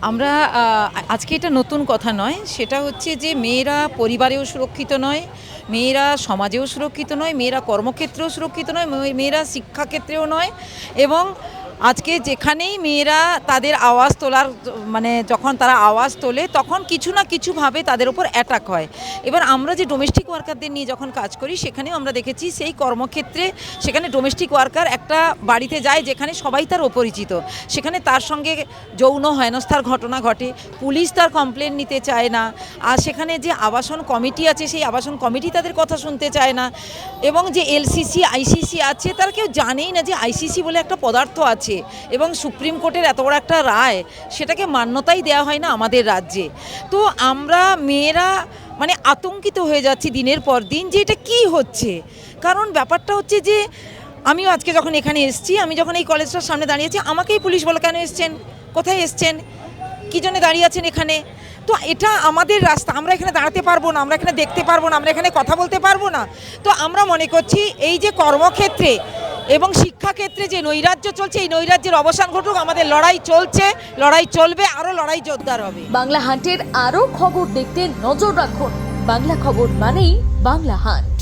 আমরা আজকে এটা নতুন কথা নয়, সেটা হচ্ছে যে মেয়েরা পরিবারেও সুরক্ষিত নয়, মেয়েরা সমাজেও সুরক্ষিত নয়, মেয়েরা কর্মক্ষেত্রেও সুরক্ষিত নয়, মেয়েরা শিক্ষাক্ষেত্রেও নয়। এবং আজকে যেখানেই মেয়েরা তাদের আওয়াজ তোলার মানে যখন তারা আওয়াজ তোলে তখন কিছু না কিছুভাবে তাদের উপর অ্যাটাক হয়। এবার আমরা যে ডোমেস্টিক ওয়ার্কারদের নিয়ে যখন কাজ করি সেখানেও আমরা দেখেছি সেই কর্মক্ষেত্রে সেখানে ডোমেস্টিক ওয়ার্কার একটা বাড়িতে যায় যেখানে সবাই তার অপরিচিত, সেখানে তার সঙ্গে যৌন হেনস্থার ঘটনা ঘটে, পুলিশ তার কমপ্লেন নিতে চায় না, আর সেখানে যে আবাসন কমিটি আছে সেই আবাসন কমিটি তাদের কথা শুনতে চায় না, এবং যে এলসিসি আইসিসি আছে তারা কেউ জানেই না যে আইসিসি বলে একটা পদার্থ আছে, এবং সুপ্রিম কোর্টের এত বড় একটা রায় সেটাকে মান্যতাই দেওয়া হয় না আমাদের রাজ্যে। তো আমরা মেয়েরা মানে আতঙ্কিত হয়ে যাচ্ছি দিনের পর দিন যে এটা কী হচ্ছে। কারণ ব্যাপারটা হচ্ছে যে আমিও আজকে যখন এখানে এসেছি, আমি যখন এই কলেজটার সামনে দাঁড়িয়েছি আমাকেই পুলিশ বলে কেন এসছেন, কোথায় এসছেন, কী জন্য দাঁড়িয়ে আছেন এখানে। তো এটা আমাদের রাস্তা, আমরা এখানে দাঁড়াতে পারবো না, আমরা এখানে দেখতে পারবো না, আমরা এখানে কথা বলতে পারবো না। তো আমরা মনে করছি এই যে কর্মক্ষেত্রে এবং শিক্ষাক্ষেত্রে যে নৈরাজ্য চলছে এই নৈরাজ্যের অবসান ঘটুক। আমাদের লড়াই চলছে, লড়াই চলবে, আরও লড়াই জোরদার হবে। বাংলা হান্টের আরও খবর দেখতে নজর রাখুন। বাংলা খবর মানেই বাংলা হান্ট।